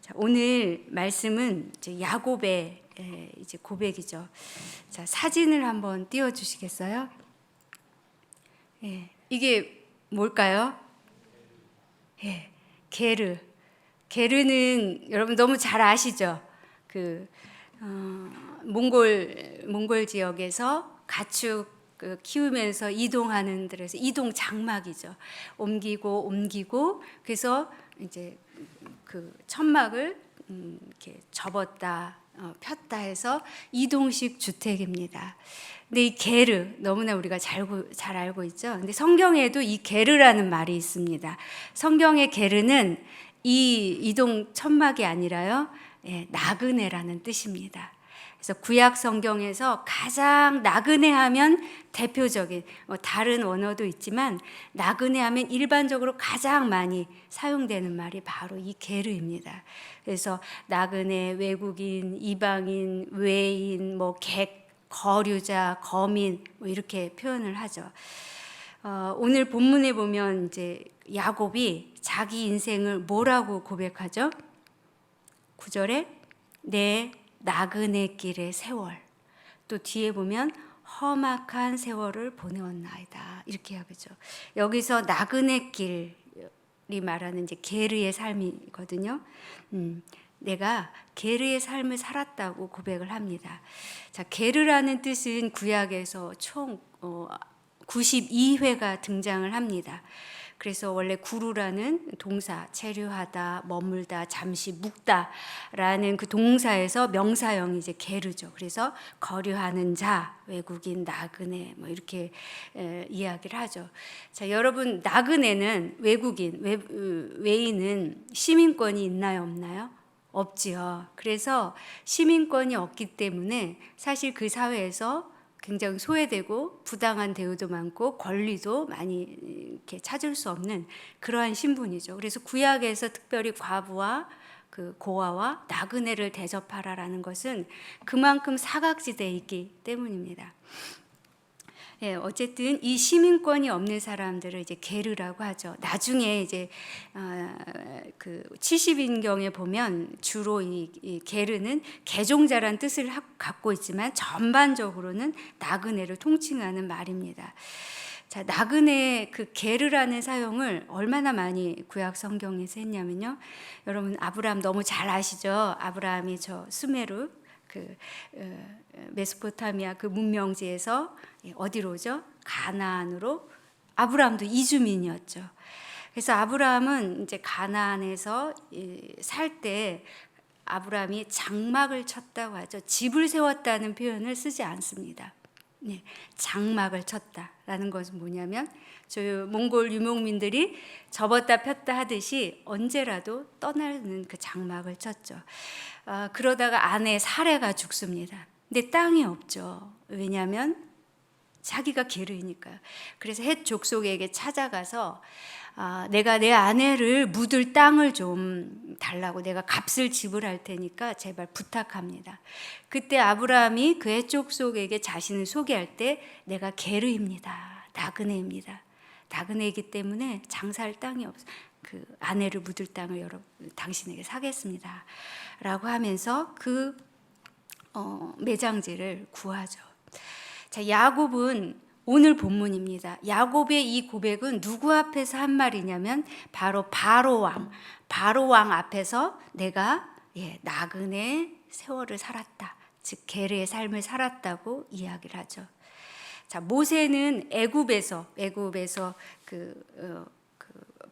자, 오늘 말씀은 이제 야곱의 이제 고백이죠. 자, 사진을 한번 띄워 주시겠어요? 이게 뭘까요? 게르. 게르는 여러분 너무 잘 아시죠? 몽골 지역에서 가축 키우면서 이동하는 데서 이동 장막이죠. 옮기고 그래서 이제 그 천막을 이렇게 접었다 폈다 해서 이동식 주택입니다. 근데 이 게르 너무나 우리가 잘 알고 있죠. 근데 성경에도 이 게르라는 말이 있습니다. 성경의 게르는 이 이동 천막이 아니라요, 나그네라는 뜻입니다. 그래서 구약 성경에서 가장 나그네하면 대표적인 다른 원어도 있지만 나그네하면 일반적으로 가장 많이 사용되는 말이 바로 이 게르입니다. 그래서 나그네, 외국인, 이방인, 외인, 객, 거류자, 거민 이렇게 표현을 하죠. 오늘 본문에 보면 이제 야곱이 자기 인생을 뭐라고 고백하죠? 9절에 내 나그네 길의 세월, 또 뒤에 보면 험악한 세월을 보내었나이다 이렇게 하겠죠. 여기서 나그네 길이 말하는 이제 게르의 삶이거든요. 내가 게르의 삶을 살았다고 고백을 합니다. 자, 게르라는 뜻은 구약에서 총 92회가 등장을 합니다. 그래서 원래 구루라는 동사, 체류하다, 머물다, 잠시 묵다라는 그 동사에서 명사형이 이제 게르죠. 그래서 거류하는 자, 외국인, 나그네 이렇게 이야기를 하죠. 자, 여러분 나그네는 외국인, 외인은 시민권이 있나요, 없나요? 없지요. 그래서 시민권이 없기 때문에 사실 그 사회에서 굉장히 소외되고 부당한 대우도 많고 권리도 많이 이렇게 찾을 수 없는 그러한 신분이죠. 그래서 구약에서 특별히 과부와 그 고아와 나그네를 대접하라라는 것은 그만큼 사각지대이기 때문입니다. 어쨌든 이 시민권이 없는 사람들을 이제 게르라고 하죠. 나중에 이제 그 70인경에 보면 주로 이 게르는 개종자란 뜻을 갖고 있지만 전반적으로는 나그네를 통칭하는 말입니다. 자, 나그네 그 게르라는 사용을 얼마나 많이 구약 성경에서 했냐면요. 여러분 아브라함 너무 잘 아시죠? 아브라함이 저 수메르 메소포타미아 그 문명지에서 어디로 오죠? 가나안으로. 아브라함도 이주민이었죠. 그래서 아브라함은 이제 가나안에서 살 때 아브라함이 장막을 쳤다고 하죠. 집을 세웠다는 표현을 쓰지 않습니다. 장막을 쳤다라는 것은 뭐냐면 저 몽골 유목민들이 접었다 폈다 하듯이 언제라도 떠나는 그 장막을 쳤죠. 그러다가 아내 사레가 죽습니다. 근데 땅이 없죠. 왜냐하면 자기가 게르니까요. 그래서 헷 족속에게 찾아가서 내가 내 아내를 묻을 땅을 좀 달라고, 내가 값을 지불할 테니까 제발 부탁합니다. 그때 아브라함이 그 헷 족속에게 자신을 소개할 때 내가 게르입니다. 나그네입니다. 나그네이기 때문에 장사할 땅이 없어. 그 아내를 묻을 땅을 당신에게 사겠습니다. 라고 하면서 그 매장지를 구하죠. 자, 야곱은 오늘 본문입니다. 야곱의 이 고백은 누구 앞에서 한 말이냐면 바로 바로왕 앞에서 내가 나그네 세월을 살았다, 즉 게르의 삶을 살았다고 이야기를 하죠. 자, 모세는 애굽에서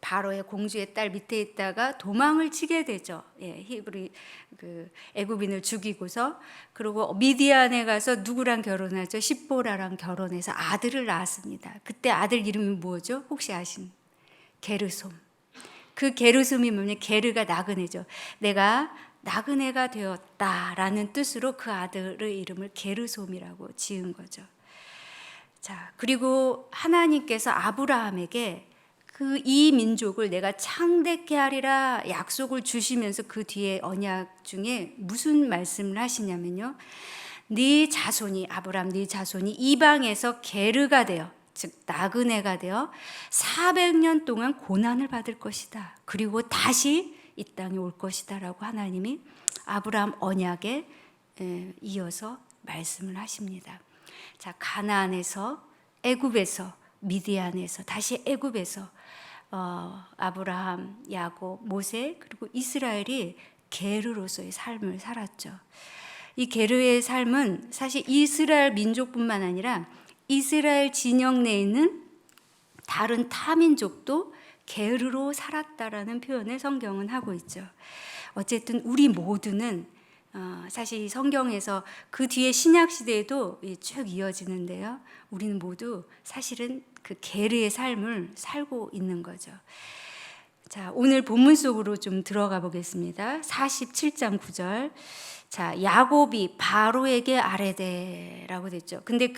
바로의 공주의 딸 밑에 있다가 도망을 치게 되죠. 히브리 애굽인을 죽이고서, 그리고 미디안에 가서 누구랑 결혼하죠? 십보라랑 결혼해서 아들을 낳았습니다. 그때 아들 이름이 뭐죠? 혹시 아신? 게르솜. 그 게르솜이 뭐냐? 게르가 나그네죠. 내가 나그네가 되었다라는 뜻으로 그 아들의 이름을 게르솜이라고 지은 거죠. 자, 그리고 하나님께서 아브라함에게 이 민족을 내가 창대케 하리라 약속을 주시면서 그 뒤에 언약 중에 무슨 말씀을 하시냐면요. 네 자손이, 아브라함 네 자손이 이방에서 게르가 되어, 즉 나그네가 되어 400년 동안 고난을 받을 것이다. 그리고 다시 이 땅에 올 것이다라고 하나님이 아브라함 언약에 이어서 말씀을 하십니다. 자, 가나안에서, 애굽에서, 미디안에서, 다시 애굽에서 아브라함, 야곱, 모세 그리고 이스라엘이 게르로서의 삶을 살았죠. 이 게르의 삶은 사실 이스라엘 민족뿐만 아니라 이스라엘 진영 내에 있는 다른 타민족도 게르로 살았다라는 표현을 성경은 하고 있죠. 어쨌든 우리 모두는 사실 이 성경에서 그 뒤에 신약 시대에도 쭉 이어지는데요. 우리는 모두 사실은 그 게르의 삶을 살고 있는 거죠. 자, 오늘 본문 속으로 좀 들어가 보겠습니다. 47장 9절. 자, 야곱이 바로에게 아뢰되라고 됐죠. 근데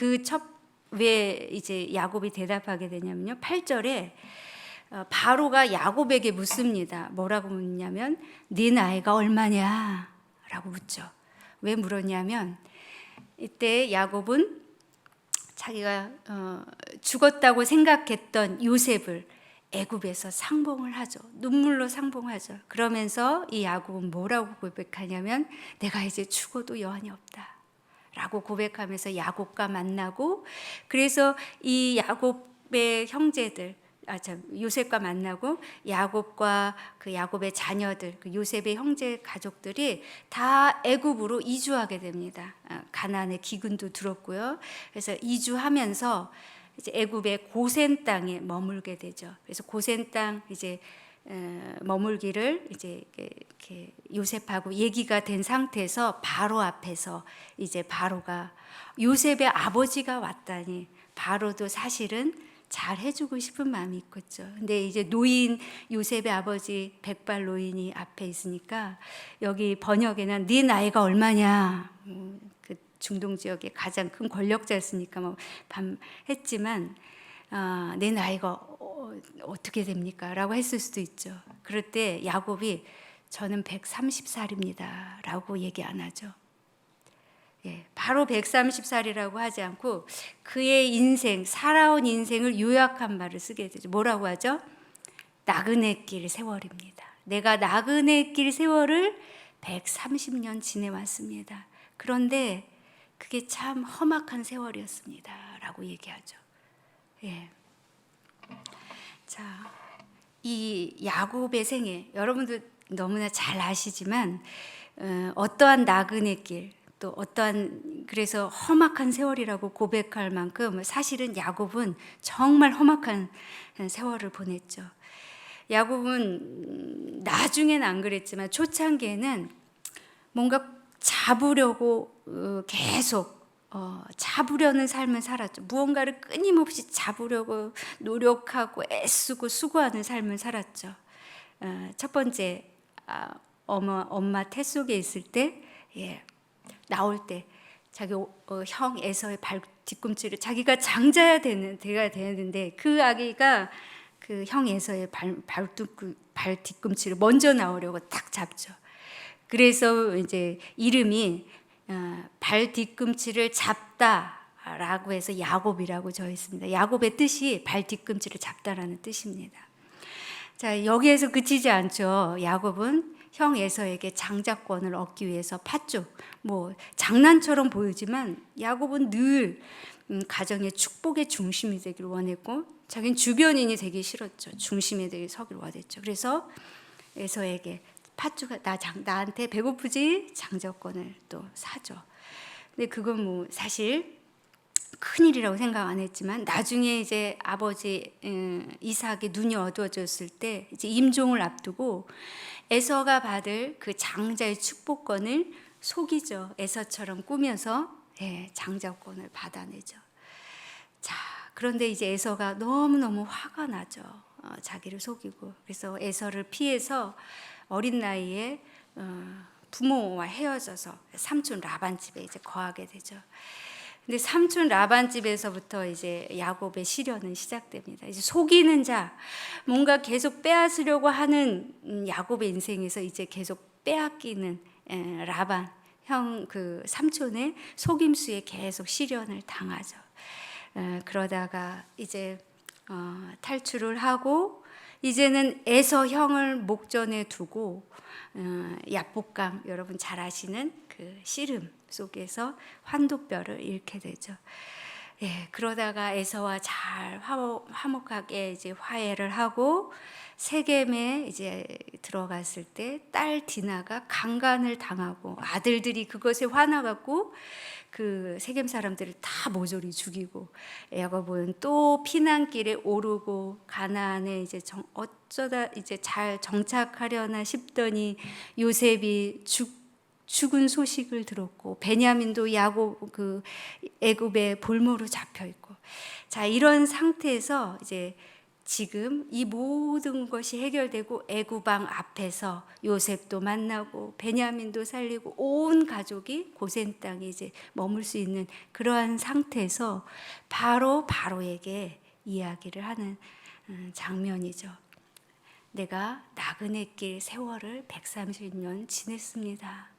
왜 이제 야곱이 대답하게 되냐면요. 8절에 바로가 야곱에게 묻습니다. 뭐라고 묻냐면 네 나이가 얼마냐? 라고 묻죠. 왜 물었냐면 이때 야곱은 자기가 죽었다고 생각했던 요셉을 애굽에서 상봉을 하죠. 눈물로 상봉하죠. 그러면서 이 야곱은 뭐라고 고백하냐면 내가 이제 죽어도 여한이 없다 라고 고백하면서 야곱과 만나고, 그래서 이 야곱의 형제들 요셉과 만나고 야곱과 그 야곱의 자녀들, 그 요셉의 형제 가족들이 다 애굽으로 이주하게 됩니다. 가나안의 기근도 들었고요. 그래서 이주하면서 이제 애굽의 고센 땅에 머물게 되죠. 그래서 고센 땅 이제 머물기를 이제 이렇게 요셉하고 얘기가 된 상태에서 바로 앞에서 이제 바로가 요셉의 아버지가 왔다니 바로도 사실은 잘 해주고 싶은 마음이 있겠죠. 근데 이제 노인 요셉의 아버지 백발 노인이 앞에 있으니까 여기 번역에는 네 나이가 얼마냐, 그 중동 지역의 가장 큰 권력자였으니까 뭐 했지만 내 나이가 어떻게 됩니까? 라고 했을 수도 있죠. 그럴 때 야곱이 저는 130살입니다 라고 얘기 안 하죠. 바로 130살이라고 하지 않고 그의 인생, 살아온 인생을 요약한 말을 쓰게 되죠. 뭐라고 하죠? 나그네 길 세월입니다. 내가 나그네 길 세월을 130년 지내왔습니다. 그런데 그게 참 험악한 세월이었습니다 라고 얘기하죠. 자, 이 야곱의 생애, 여러분들 너무나 잘 아시지만 어떠한 나그네 길, 또 어떠한 그래서 험악한 세월이라고 고백할 만큼 사실은 야곱은 정말 험악한 세월을 보냈죠. 야곱은 나중에는 안 그랬지만 초창기에는 뭔가 잡으려고 계속 잡으려는 삶을 살았죠. 무언가를 끊임없이 잡으려고 노력하고 애쓰고 수고하는 삶을 살았죠. 첫 번째 엄마 태 속에 있을 때 나올 때 자기 형 에서의 발 뒤꿈치를 자기가 장자야 되는데 그 아기가 그 형 에서의 발 뒤꿈치를 먼저 나오려고 딱 잡죠. 그래서 이제 이름이 발 뒤꿈치를 잡다라고 해서 야곱이라고 저 있습니다. 야곱의 뜻이 발 뒤꿈치를 잡다라는 뜻입니다. 자, 여기에서 그치지 않죠. 야곱은 형 에서에게 장자권을 얻기 위해서 팥죽, 뭐 장난처럼 보이지만 야곱은 늘 가정의 축복의 중심이 되기를 원했고 자기는 주변인이 되기 싫었죠. 중심이 되기 서기를 원했죠. 그래서 에서에게 팥죽 나한테 배고프지? 장자권을 또 사죠. 근데 그건 뭐 사실 큰일이라고 생각 안 했지만 나중에 이제 아버지 이삭의 눈이 어두워졌을 때 이제 임종을 앞두고 에서가 받을 그 장자의 축복권을 속이죠. 에서처럼 꾸며서 장자권을 받아내죠. 자, 그런데 이제 에서가 너무너무 화가 나죠. 자기를 속이고. 그래서 에서를 피해서 어린 나이에 부모와 헤어져서 삼촌 라반 집에 이제 거하게 되죠. 근데 삼촌 라반 집에서부터 이제 야곱의 시련은 시작됩니다. 이제 속이는 자, 뭔가 계속 빼앗으려고 하는 야곱의 인생에서 이제 계속 빼앗기는 라반 형 그 삼촌의 속임수에 계속 시련을 당하죠. 그러다가 이제 탈출을 하고 이제는 에서 형을 목전에 두고 야복강, 여러분 잘 아시는 그 씨름 속에서 환도뼈를 잃게 되죠. 예, 그러다가 에서와 잘 화목하게 이제 화해를 하고 세겜에 이제 들어갔을 때 딸 디나가 강간을 당하고 아들들이 그것에 화나갖고 그 세겜 사람들을 다 모조리 죽이고 야곱은 또 피난길에 오르고 가나안에 이제 어쩌다 이제 잘 정착하려나 싶더니 요셉이 죽은 소식을 들었고 베냐민도 야곱 그 애굽의 볼모로 잡혀 있고, 자 이런 상태에서 이제 지금 이 모든 것이 해결되고 애굽 왕 앞에서 요셉도 만나고 베냐민도 살리고 온 가족이 고센 땅에 이제 머물 수 있는 그러한 상태에서 바로에게 이야기를 하는 장면이죠. 내가 나그네 길 세월을 130년 지냈습니다.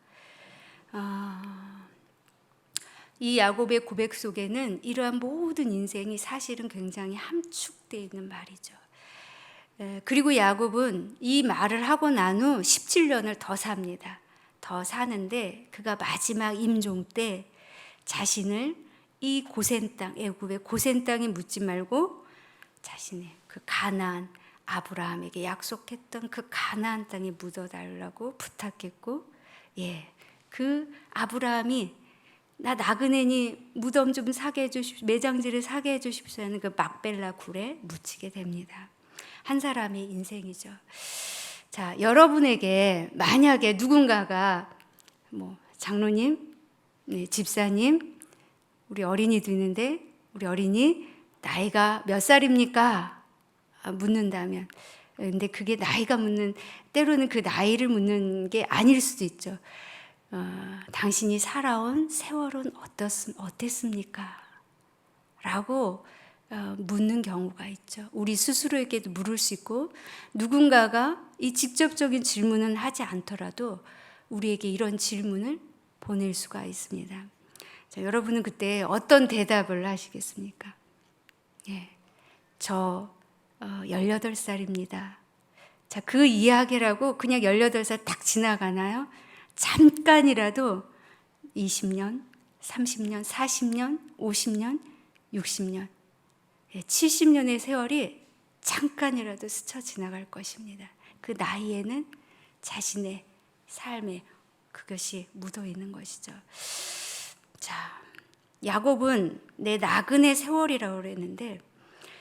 이 야곱의 고백 속에는 이러한 모든 인생이 사실은 굉장히 함축되어 있는 말이죠. 그리고 야곱은 이 말을 하고 난 후 17년을 더 삽니다. 더 사는데 그가 마지막 임종 때 자신을 이 고센 땅, 애굽의 고센 땅에 묻지 말고 자신의 그 가나안, 아브라함에게 약속했던 그 가나안 땅에 묻어달라고 부탁했고, 예, 그 아브라함이 나 나그네니 무덤 좀 사게 해주십시오, 매장지를 사게 해주십시오 하는 그 막벨라 굴에 묻히게 됩니다. 한 사람의 인생이죠. 자, 여러분에게 만약에 누군가가 뭐 장로님, 네, 집사님, 우리 어린이도 있는데 우리 어린이 나이가 몇 살입니까? 묻는다면, 근데 그게 나이가 묻는, 때로는 그 나이를 묻는 게 아닐 수도 있죠. 당신이 살아온 세월은 어땠습니까? 라고 묻는 경우가 있죠. 우리 스스로에게도 물을 수 있고, 누군가가 이 직접적인 질문은 하지 않더라도 우리에게 이런 질문을 보낼 수가 있습니다. 자, 여러분은 그때 어떤 대답을 하시겠습니까? 예, 저 18살입니다. 자, 그 이야기라고 그냥 18살 딱 지나가나요? 잠깐이라도 20년, 30년, 40년, 50년, 60년, 70년의 세월이 잠깐이라도 스쳐 지나갈 것입니다. 그 나이에는 자신의 삶에 그것이 묻어 있는 것이죠. 자, 야곱은 내 나그네 세월이라고 그랬는데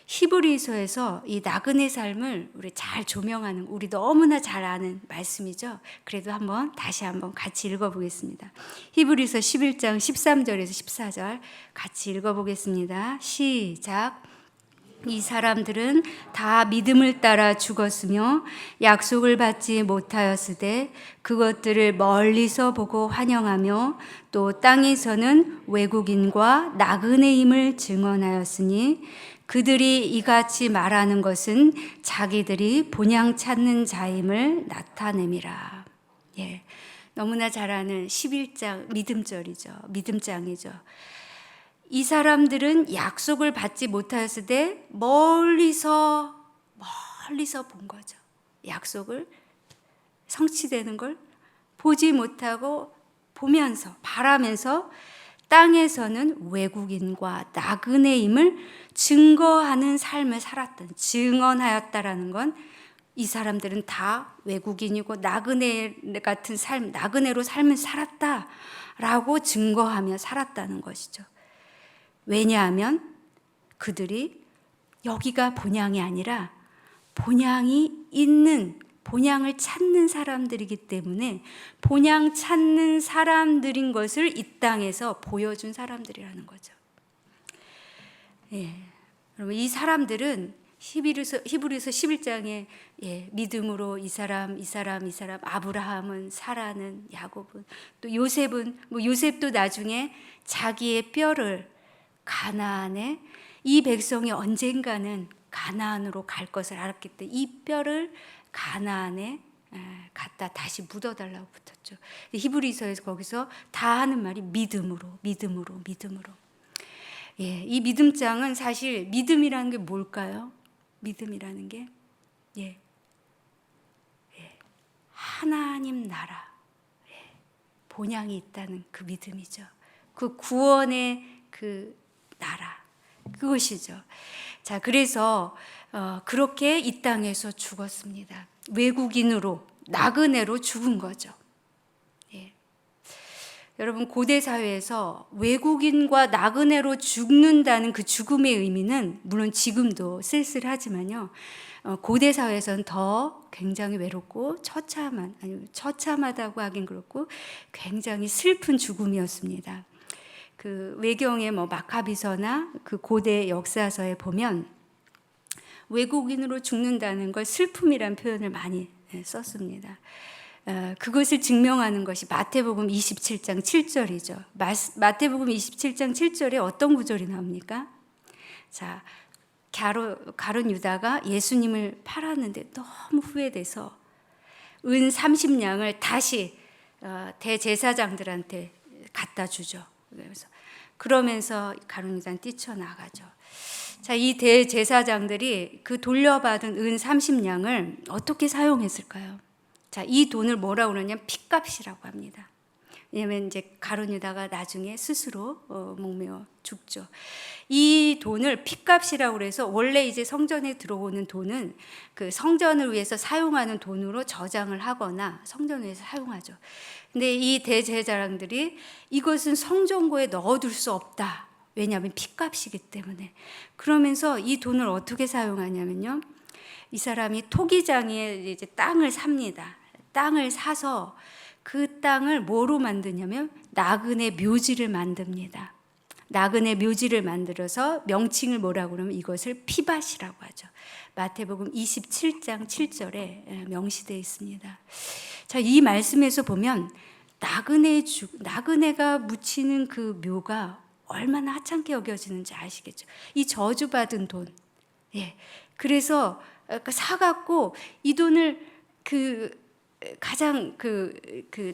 히브리서에서 이 나그네 삶을 우리 잘 조명하는, 우리 너무나 잘 아는 말씀이죠. 그래도 다시 한번 같이 읽어보겠습니다. 히브리서 11장 13절에서 14절 같이 읽어보겠습니다. 시작. 이 사람들은 다 믿음을 따라 죽었으며 약속을 받지 못하였으되 그것들을 멀리서 보고 환영하며 또 땅에서는 외국인과 나그네임을 증언하였으니 그들이 이같이 말하는 것은 자기들이 본향 찾는 자임을 나타냄이라. 예, 너무나 잘 아는 11장 믿음절이죠. 믿음장이죠. 이 사람들은 약속을 받지 못하였을 때 멀리서 본 거죠. 약속을 성취되는 걸 보지 못하고 보면서 바라면서 땅에서는 외국인과 나그네임을 증거하는 삶을 살았던, 증언하였다라는 건 이 사람들은 다 외국인이고 나그네 같은 삶, 나그네로 삶을 살았다라고 증거하며 살았다는 것이죠. 왜냐하면 그들이 여기가 본향이 아니라 본향이 있는, 본향을 찾는 사람들이기 때문에 본향 찾는 사람들인 것을 이 땅에서 보여준 사람들이라는 거죠. 예, 여러분 이 사람들은 히브리서 11장에 믿음으로 이 사람 아브라함은, 사라는, 야곱은, 또 요셉은, 요셉도 나중에 자기의 뼈를 가나안에, 이 백성이 언젠가는 가나안으로 갈 것을 알았기 때문에 이 뼈를 가나안에 갖다 다시 묻어달라고 붙었죠. 히브리서에서 거기서 다 하는 말이 믿음으로. 예, 이 믿음장은 사실 믿음이라는 게 뭘까요? 믿음이라는 게 예. 하나님 나라, 본향이 있다는 그 믿음이죠. 그 구원의 그 나라, 그것이죠. 자, 그래서 그렇게 이 땅에서 죽었습니다. 외국인으로, 나그네로 죽은 거죠. 예. 여러분, 고대 사회에서 외국인과 나그네로 죽는다는 그 죽음의 의미는 물론 지금도 쓸쓸하지만요, 고대 사회에서는 더 굉장히 외롭고 처참하다고 하긴 그렇고 굉장히 슬픈 죽음이었습니다. 그 외경의 마카비서나 그 고대 역사서에 보면 외국인으로 죽는다는 걸 슬픔이란 표현을 많이 썼습니다. 그것을 증명하는 것이 마태복음 27장 7절이죠. 마태복음 27장 7절에 어떤 구절이 나옵니까? 자, 가룟 유다가 예수님을 팔았는데 너무 후회돼서 은 30냥을 다시 대제사장들한테 갖다 주죠. 그러면서 가룟 유다는 뛰쳐나가죠. 자, 이 대제사장들이 그 돌려받은 은 30냥을 어떻게 사용했을까요? 자, 이 돈을 뭐라고 그러냐면 핏값이라고 합니다. 왜냐하면 이제 가룟 유다가 나중에 스스로 목매어 죽죠. 이 돈을 핏값이라고 그래서 원래 이제 성전에 들어오는 돈은 그 성전을 위해서 사용하는 돈으로 저장을 하거나 성전을 위해서 사용하죠. 근데 이 대제사장들이 이것은 성전고에 넣어둘 수 없다. 왜냐하면 핏값이기 때문에. 그러면서 이 돈을 어떻게 사용하냐면요, 이 사람이 토기장에 이제 땅을 삽니다. 땅을 사서 그 땅을 뭐로 만드냐면 나그네 묘지를 만듭니다. 나그네 묘지를 만들어서 명칭을 뭐라고 그러면 이것을 피밭이라고 하죠. 마태복음 27장 7절에 명시되어 있습니다. 자, 이 말씀에서 보면 나그네가 묻히는 그 묘가 얼마나 하찮게 여겨지는지 아시겠죠? 이 저주받은 돈. 예. 그래서 사갖고 이 돈을 가장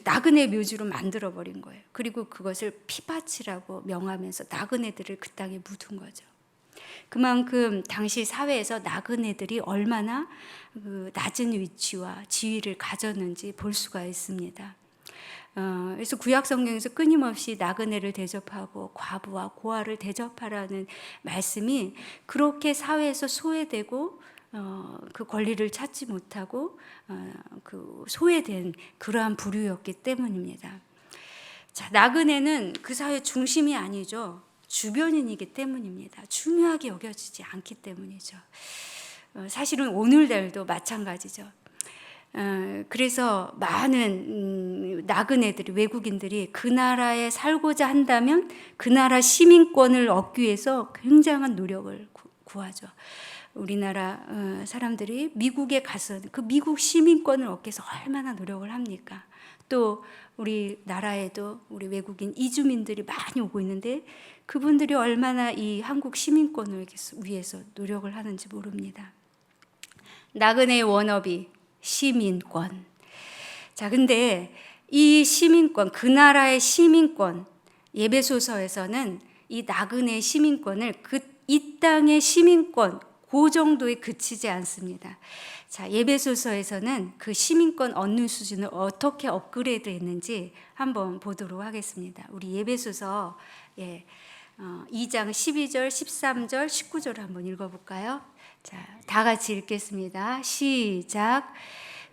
나그네 묘지로 만들어 버린 거예요. 그리고 그것을 피밭이라고 명하면서 나그네들을 그 땅에 묻은 거죠. 그만큼 당시 사회에서 나그네들이 얼마나 낮은 위치와 지위를 가졌는지 볼 수가 있습니다. 그래서 구약 성경에서 끊임없이 나그네를 대접하고 과부와 고아를 대접하라는 말씀이 그렇게 사회에서 소외되고 그 권리를 찾지 못하고 그 소외된 그러한 부류였기 때문입니다. 자, 나그네는 그 사회 중심이 아니죠. 주변인이기 때문입니다. 중요하게 여겨지지 않기 때문이죠. 사실은 오늘날도 마찬가지죠. 그래서 많은 나그네들이, 외국인들이 그 나라에 살고자 한다면 그 나라 시민권을 얻기 위해서 굉장한 노력을 구하죠. 우리나라 사람들이 미국에 가서 그 미국 시민권을 얻기 위해서 얼마나 노력을 합니까? 또 우리나라에도 우리 외국인 이주민들이 많이 오고 있는데 그분들이 얼마나 이 한국 시민권을 위해서 노력을 하는지 모릅니다. 나그네의 워너비 시민권. 자, 근데 이 시민권, 그 나라의 시민권, 에베소서에서는 이 나그네 시민권을 이 땅의 시민권 그 정도에 그치지 않습니다. 자, 에베소서에서는 그 시민권 얻는 수준을 어떻게 업그레이드 했는지 한번 보도록 하겠습니다. 우리 에베소서 2장 12절, 13절, 19절 한번 읽어볼까요? 자, 다 같이 읽겠습니다. 시작.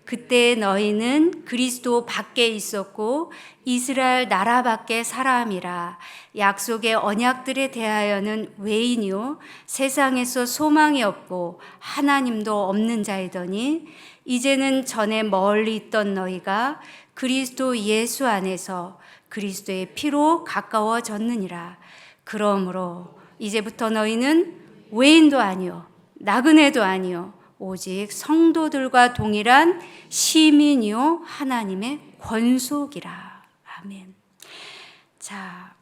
그때 너희는 그리스도 밖에 있었고 이스라엘 나라 밖에 사람이라. 약속의 언약들에 대하여는 외인이요 세상에서 소망이 없고 하나님도 없는 자이더니 이제는 전에 멀리 있던 너희가 그리스도 예수 안에서 그리스도의 피로 가까워졌느니라. 그러므로 이제부터 너희는 외인도 아니요 나그네도 아니요 오직 성도들과 동일한 시민이요 하나님의 권속이라. 아멘. 자,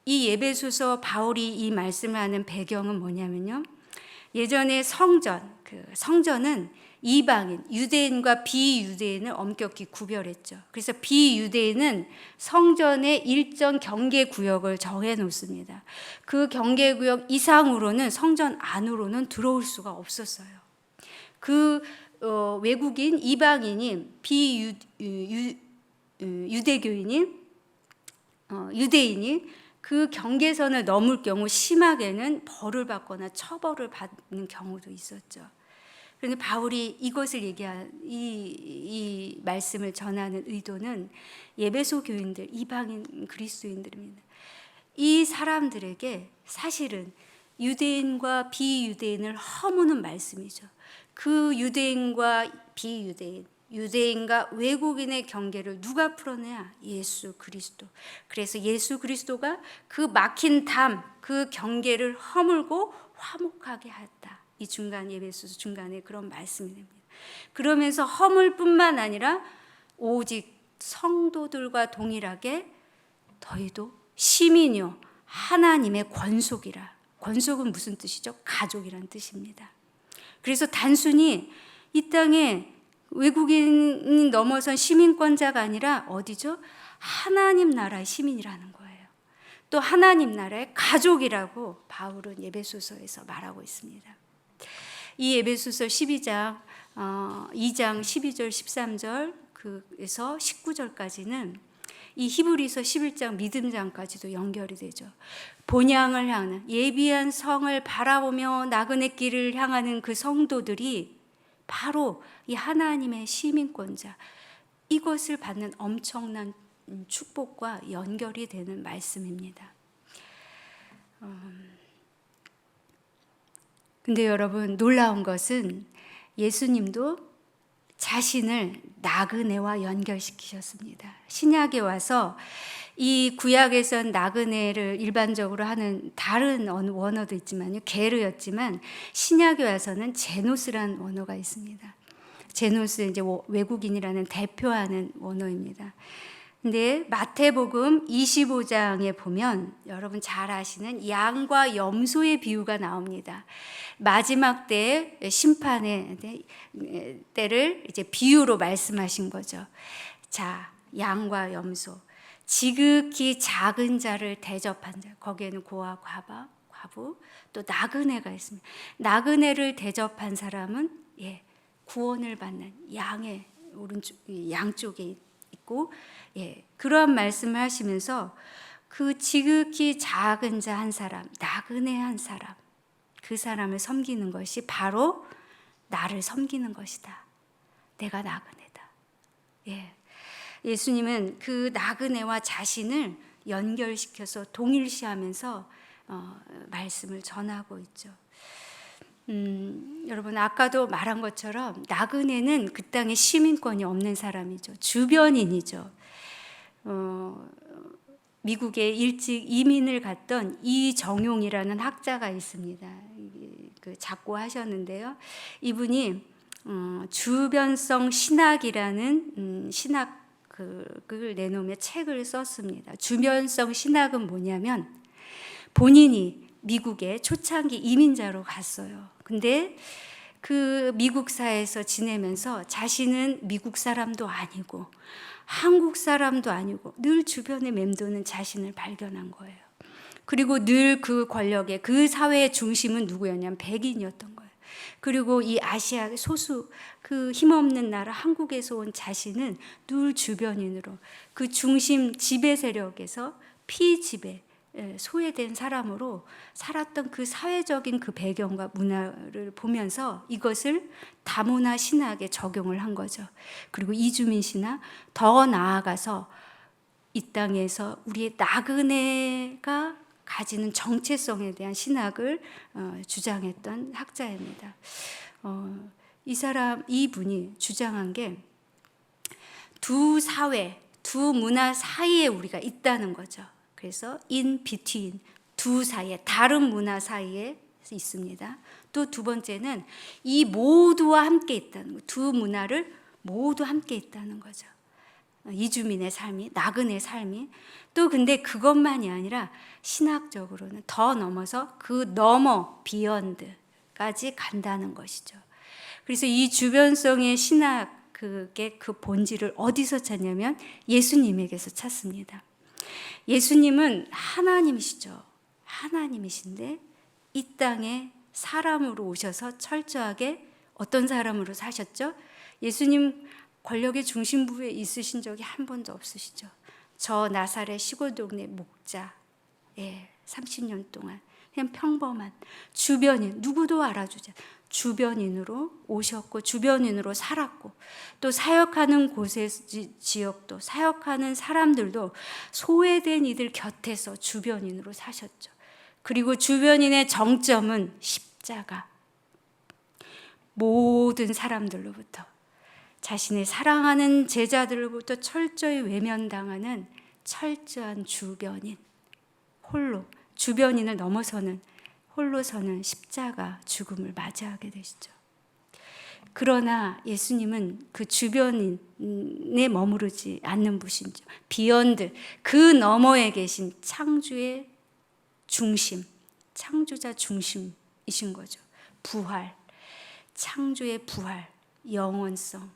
이 에베소서 바울이 이 말씀을 하는 배경은 뭐냐면요, 예전에 성전은 이방인, 유대인과 비유대인을 엄격히 구별했죠. 그래서 비유대인은 성전의 일정 경계 구역을 정해 놓습니다. 그 경계 구역 이상으로는 성전 안으로는 들어올 수가 없었어요. 그 외국인, 이방인인, 유대교인인, 유대인이 그 경계선을 넘을 경우 심하게는 벌을 받거나 처벌을 받는 경우도 있었죠. 그런데 바울이 이것을 이 말씀을 전하는 의도는 에베소 교인들, 이방인 그리스도인들입니다. 이 사람들에게 사실은 유대인과 비유대인을 허무는 말씀이죠. 그 유대인과 비유대인, 유대인과 외국인의 경계를 누가 풀어내야? 예수 그리스도. 그래서 예수 그리스도가 그 막힌 담, 그 경계를 허물고 화목하게 하였다. 이 중간, 에베소서 중간에 그런 말씀이 됩니다. 그러면서 허물 뿐만 아니라 오직 성도들과 동일하게 너희도 시민이요 하나님의 권속이라. 권속은 무슨 뜻이죠? 가족이란 뜻입니다. 그래서 단순히 이 땅에 외국인이 넘어선 시민권자가 아니라 어디죠? 하나님 나라의 시민이라는 거예요. 또 하나님 나라의 가족이라고 바울은 에베소서에서 말하고 있습니다. 이 에베소서 12장 2장 12절 13절 그에서 19절까지는 이 히브리서 11장 믿음장까지도 연결이 되죠. 본향을 향하는 예비한 성을 바라보며 나그네 길을 향하는 그 성도들이 바로 이 하나님의 시민권자, 이것을 받는 엄청난 축복과 연결이 되는 말씀입니다. 근데 여러분, 놀라운 것은 예수님도 자신을 나그네와 연결시키셨습니다. 신약에 와서 이 구약에선 나그네를 일반적으로 하는 다른 원어도 있지만요, 게르였지만 신약에 와서는 제노스라는 원어가 있습니다. 제노스 이제 외국인이라는 대표하는 원어입니다. 근데 마태복음 25장에 보면 여러분 잘 아시는 양과 염소의 비유가 나옵니다. 마지막 때 심판의 때를 이제 비유로 말씀하신 거죠. 자, 양과 염소, 지극히 작은 자를 대접한 자, 거기에는 고아, 과부, 또 나그네가 있습니다. 나그네를 대접한 사람은 구원을 받는 양의 오른쪽 양쪽에 있고, 그러한 말씀을 하시면서 그 지극히 작은 자 한 사람, 나그네 한 사람, 그 사람을 섬기는 것이 바로 나를 섬기는 것이다. 내가 나그네다. 예수님은 그 나그네와 자신을 연결시켜서 동일시하면서 말씀을 전하고 있죠. 여러분 아까도 말한 것처럼 나그네는 그 땅에 시민권이 없는 사람이죠. 주변인이죠. 미국에 일찍 이민을 갔던 이정용이라는 학자가 있습니다. 작고하셨는데요. 이분이 주변성 신학이라는 신학을 내놓으며 책을 썼습니다. 주변성 신학은 뭐냐면 본인이 미국에 초창기 이민자로 갔어요. 근데 그 미국 사회에서 지내면서 자신은 미국 사람도 아니고 한국 사람도 아니고 늘 주변에 맴도는 자신을 발견한 거예요. 그리고 늘 그 권력의 그 사회의 중심은 누구였냐면 백인이었던 거예요. 그리고 이 아시아 소수 그 힘없는 나라 한국에서 온 자신은 늘 주변인으로 그 중심 지배 세력에서 피지배 소외된 사람으로 살았던 그 사회적인 그 배경과 문화를 보면서 이것을 다문화 신학에 적용을 한 거죠. 그리고 이주민 신학, 더 나아가서 이 땅에서 우리의 나그네가 가지는 정체성에 대한 신학을 주장했던 학자입니다. 이분이 주장한 게 두 사회, 두 문화 사이에 우리가 있다는 거죠. 그래서 in between, 두 사이에, 다른 문화 사이에 있습니다. 또 두 번째는 이 모두와 함께 있다는 거, 두 문화를 모두 함께 있다는 거죠. 이주민의 삶이, 나그네 삶이. 또 근데 그것만이 아니라 신학적으로는 더 넘어서 그 넘어 비욘드까지 간다는 것이죠. 그래서 이 주변성의 신학 그게 그 본질을 어디서 찾냐면 예수님에게서 찾습니다. 예수님은 하나님이시죠. 하나님이신데 이 땅에 사람으로 오셔서 철저하게 어떤 사람으로 사셨죠? 예수님 권력의 중심부에 있으신 적이 한 번도 없으시죠. 저 나사렛 시골 동네 목자, 30년 동안 그냥 평범한 주변인, 누구도 알아주지 않은 주변인으로 오셨고 주변인으로 살았고, 또 사역하는 곳의 지역도 사역하는 사람들도 소외된 이들 곁에서 주변인으로 사셨죠. 그리고 주변인의 정점은 십자가. 모든 사람들로부터, 자신의 사랑하는 제자들로부터 철저히 외면당하는 철저한 주변인, 홀로 주변인을 넘어서는 홀로 서는 십자가 죽음을 맞이하게 되시죠. 그러나 예수님은 그 주변인에 머무르지 않는 분이죠. 비욘드, 그 너머에 계신 창조의 중심, 창조자 중심이신 거죠. 부활, 창조의 부활, 영원성,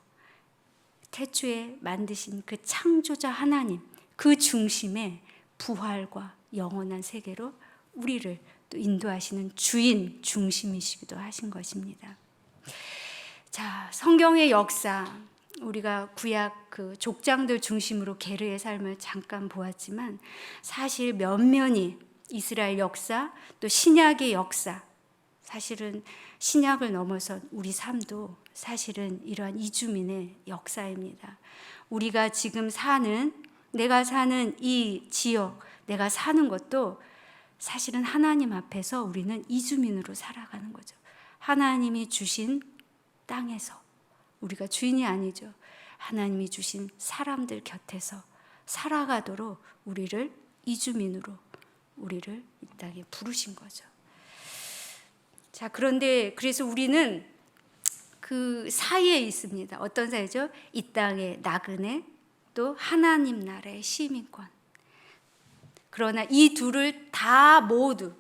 태초에 만드신 그 창조자 하나님, 그 중심에 부활과 영원한 세계로 우리를 또 인도하시는 주인 중심이시기도 하신 것입니다. 자, 성경의 역사, 우리가 구약 그 족장들 중심으로 게르의 삶을 잠깐 보았지만, 사실 면면이 이스라엘 역사, 또 신약의 역사, 사실은 신약을 넘어선 우리 삶도 사실은 이러한 이주민의 역사입니다. 우리가 지금 사는, 내가 사는 이 지역, 내가 사는 것도 사실은 하나님 앞에서 우리는 이주민으로 살아가는 거죠. 하나님이 주신 땅에서, 우리가 주인이 아니죠. 하나님이 주신 사람들 곁에서 살아가도록 우리를 이주민으로, 우리를 이 땅에 부르신 거죠. 자, 그런데 그래서 우리는 그 사이에 있습니다. 어떤 사이죠? 이 땅의 나그네, 또 하나님 나라의 시민권. 그러나 이 둘을 다 모두를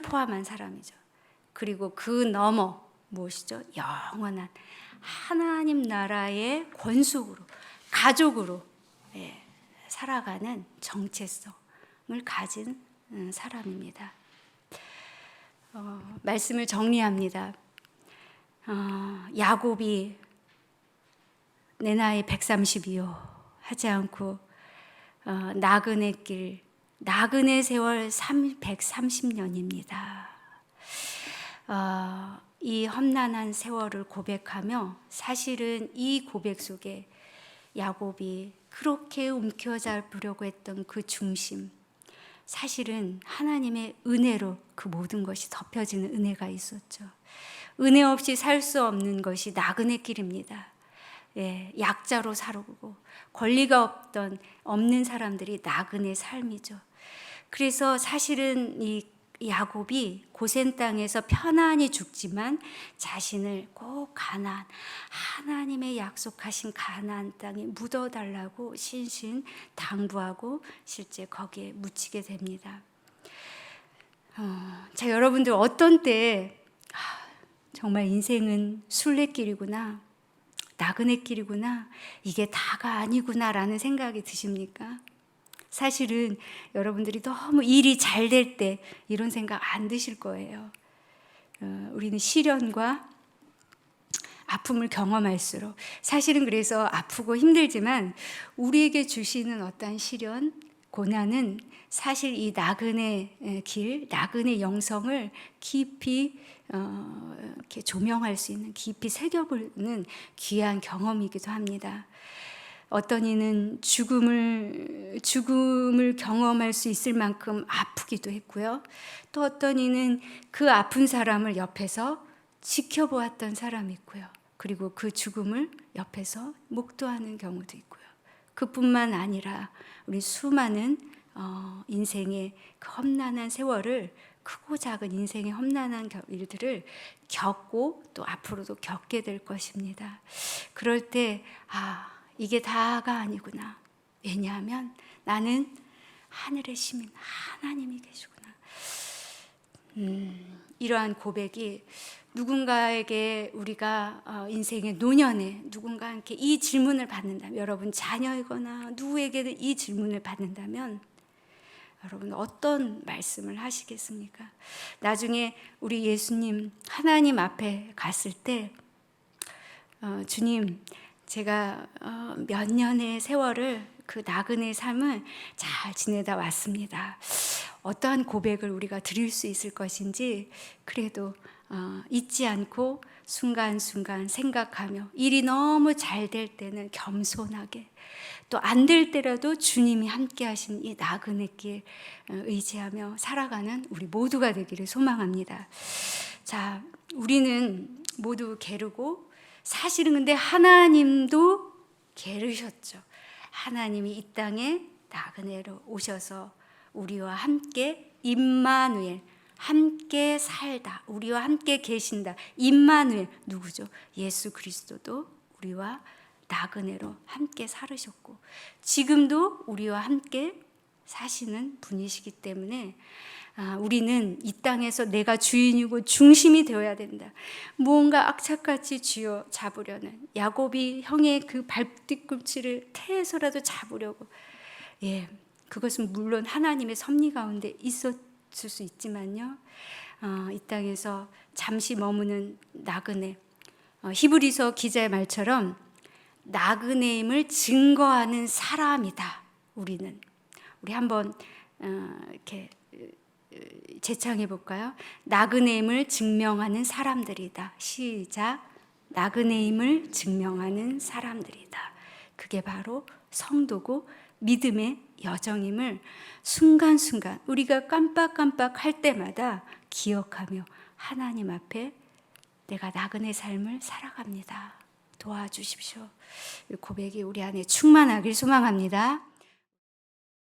포함한 사람이죠. 그리고 그 너머 무엇이죠? 영원한 하나님 나라의 권속으로, 가족으로 살아가는 정체성을 가진 사람입니다. 말씀을 정리합니다. 야곱이 내 나이 130이요 하지 않고 나그네 길, 나그네 세월 130년입니다. 이 험난한 세월을 고백하며, 사실은 이 고백 속에 야곱이 그렇게 움켜잡으려고 했던 그 중심, 사실은 하나님의 은혜로 그 모든 것이 덮여지는 은혜가 있었죠. 은혜 없이 살 수 없는 것이 나그네 길입니다. 약자로 살고 권리가 없는 사람들이 나그네 삶이죠. 그래서 사실은 이 야곱이 고센 땅에서 편안히 죽지만 자신을 꼭 가나안, 하나님의 약속하신 가나안 땅에 묻어달라고 신신당부하고 실제 거기에 묻히게 됩니다. 자, 여러분들 어떤 때 정말 인생은 순례길이구나, 나그네길이구나, 이게 다가 아니구나 라는 생각이 드십니까? 사실은 여러분들이 너무 일이 잘 될 때 이런 생각 안 드실 거예요. 우리는 시련과 아픔을 경험할수록, 사실은 그래서 아프고 힘들지만 우리에게 주시는 어떤 시련, 고난은 사실 이 나그네 길, 나그네 영성을 깊이 이렇게 조명할 수 있는, 깊이 새겨보는 귀한 경험이기도 합니다. 어떤 이는 죽음을 경험할 수 있을 만큼 아프기도 했고요. 또 어떤 이는 그 아픈 사람을 옆에서 지켜보았던 사람이 있고요. 그리고 그 죽음을 옆에서 목도하는 경우도 있고요. 그뿐만 아니라 우리 수많은 인생의 그 험난한 세월을, 크고 작은 인생의 험난한 일들을 겪고 또 앞으로도 겪게 될 것입니다. 그럴 때 이게 다가 아니구나. 왜냐하면 나는 하늘의 시민, 하나님이 계시구나. 이러한 고백이 누군가에게, 우리가 인생의 노년에 누군가에게 이 질문을 받는다면, 여러분 자녀이거나 누구에게든 이 질문을 받는다면 여러분 어떤 말씀을 하시겠습니까? 나중에 우리 예수님 하나님 앞에 갔을 때 주님, 제가 몇 년의 세월을 그 나그네 삶을 잘 지내다 왔습니다. 어떠한 고백을 우리가 드릴 수 있을 것인지 그래도 잊지 않고 순간순간 생각하며 일이 너무 잘 될 때는 겸손하게 또 안 될 때라도 주님이 함께 하신 이 나그네 길 의지하며 살아가는 우리 모두가 되기를 소망합니다. 자, 우리는 모두 게으르고 사실은 근데 하나님도 게으르셨죠. 하나님이 이 땅에 나그네로 오셔서 우리와 함께 임마누엘, 함께 살다, 우리와 함께 계신다. 임마누엘 누구죠? 예수 그리스도도 우리와 나그네로 함께 살으셨고 지금도 우리와 함께 사시는 분이시기 때문에 우리는 이 땅에서 내가 주인이고 중심이 되어야 된다. 무언가 악착같이 쥐어 잡으려는 야곱이 형의 그 발뒤꿈치를 태에서라도 잡으려고 그것은 물론 하나님의 섭리 가운데 있었을 수 있지만요. 이 땅에서 잠시 머무는 나그네 히브리서 기자의 말처럼 나그네임을 증거하는 사람이다. 우리 한번 이렇게 재창해 볼까요? 나그네임을 증명하는 사람들이다. 시작. 나그네임을 증명하는 사람들이다. 그게 바로 성도고 믿음의 여정임을 순간순간 우리가 깜빡깜빡 할 때마다 기억하며 하나님 앞에 내가 나그네 삶을 살아갑니다. 도와주십시오. 이 고백이 우리 안에 충만하길 소망합니다.